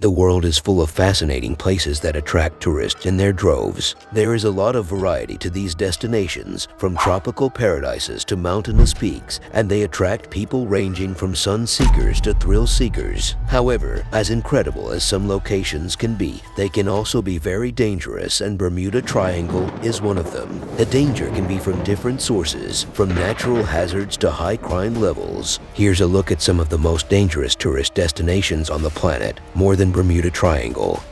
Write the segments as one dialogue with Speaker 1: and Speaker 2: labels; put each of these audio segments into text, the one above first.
Speaker 1: The world is full of fascinating places that attract tourists in their droves. There is a lot of variety to these destinations, from tropical paradises to mountainous peaks, and they attract people ranging from sun seekers to thrill seekers. However, as incredible as some locations can be, they can also be very dangerous, and Bermuda Triangle is one of them. The danger can be from different sources, from natural hazards to high crime levels. Here's a look at some of the most dangerous tourist destinations on the planet. More than Bermuda Triangle.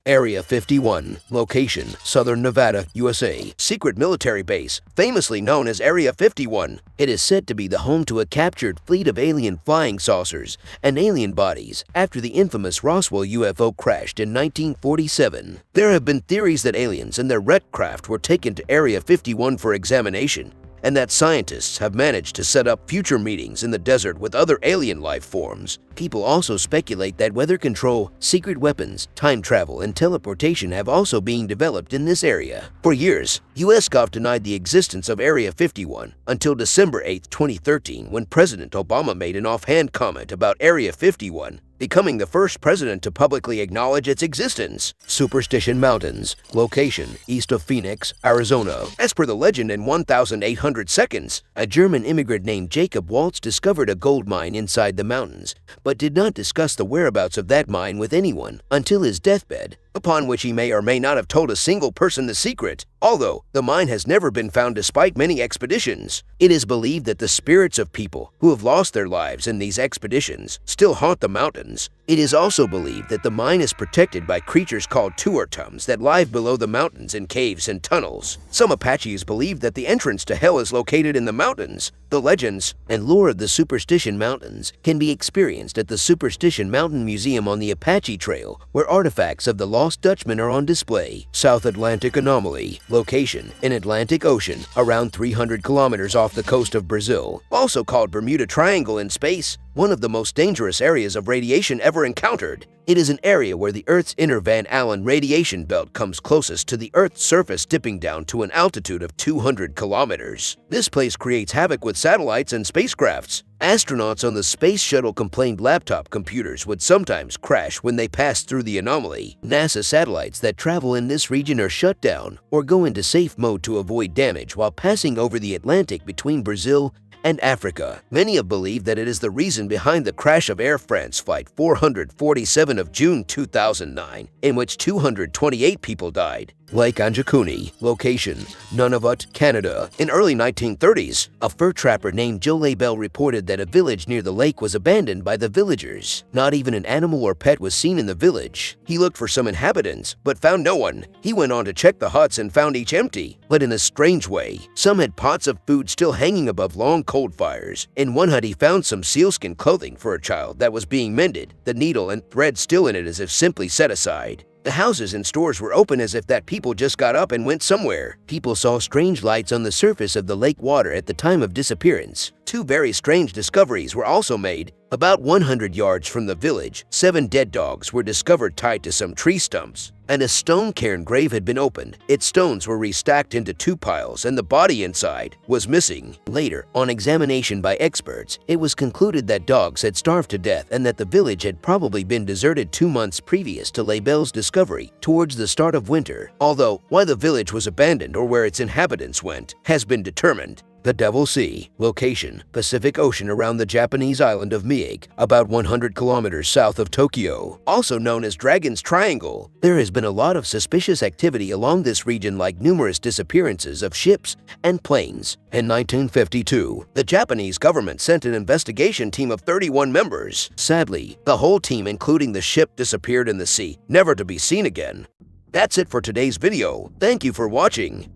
Speaker 1: Area 51. Location: Southern Nevada, USA. Secret military base, famously known as Area 51. It is said to be the home to a captured fleet of alien flying saucers and alien bodies after the infamous Roswell UFO crashed in 1947. There have been theories that aliens and their wrecked craft were taken to Area 51 for examination, and that scientists have managed to set up future meetings in the desert with other alien life forms. People also speculate that weather control, secret weapons, time travel, and teleportation have also been developed in this area. For years, US Gov denied the existence of Area 51 until December 8, 2013, when President Obama made an offhand comment about Area 51, becoming the first president to publicly acknowledge its existence. Superstition Mountains. Location: east of Phoenix, Arizona. As per the legend, in 1,800 seconds, a German immigrant named Jacob Waltz discovered a gold mine inside the mountains, but did not discuss the whereabouts of that mine with anyone until his deathbed, upon which he may or may not have told a single person the secret. Although the mine has never been found despite many expeditions, it is believed that the spirits of people who have lost their lives in these expeditions still haunt the mountains. It is also believed that the mine is protected by creatures called tuartums that live below the mountains in caves and tunnels. Some Apaches believe that the entrance to hell is located in the mountains. The legends and lore of the Superstition Mountains can be experienced at the Superstition Mountain Museum on the Apache Trail, where artifacts of the Lost Dutchman are on display. South Atlantic Anomaly. Location: in Atlantic Ocean, around 300 kilometers off the coast of Brazil. Also called Bermuda Triangle in space, one of the most dangerous areas of radiation ever encountered. It is an area where the Earth's inner Van Allen radiation belt comes closest to the Earth's surface, dipping down to an altitude of 200 kilometers. This place creates havoc with satellites and spacecrafts. Astronauts on the space shuttle complained laptop computers would sometimes crash when they passed through the anomaly. NASA satellites that travel in this region are shut down or go into safe mode to avoid damage while passing over the Atlantic between Brazil and Africa. Many have believed that it is the reason behind the crash of Air France Flight 447 of June 2009, in which 228 people died. Lake Anjikuni. Location: Nunavut, Canada. In early 1930s, a fur trapper named Joe Labelle reported that a village near the lake was abandoned by the villagers. Not even an animal or pet was seen in the village. He looked for some inhabitants, but found no one. He went on to check the huts and found each empty, but in a strange way. Some had pots of food still hanging above long cold fires. In one hut, he found some sealskin clothing for a child that was being mended, the needle and thread still in it as if simply set aside. The houses and stores were open as if that people just got up and went somewhere. People saw strange lights on the surface of the lake water at the time of disappearance. Two very strange discoveries were also made. About 100 yards from the village, 7 dead dogs were discovered tied to some tree stumps, and a stone cairn grave had been opened. Its stones were restacked into 2 piles, and the body inside was missing. Later, on examination by experts, it was concluded that dogs had starved to death and that the village had probably been deserted 2 months previous to Labelle's discovery, towards the start of winter. Although why the village was abandoned or where its inhabitants went has been determined. The Devil Sea. Location: Pacific Ocean around the Japanese island of Miyake, about 100 kilometers south of Tokyo. Also known as Dragon's Triangle. There has been a lot of suspicious activity along this region, like numerous disappearances of ships and planes. In 1952, the Japanese government sent an investigation team of 31 members. Sadly, the whole team, including the ship, disappeared in the sea, never to be seen again. That's it for today's video. Thank you for watching.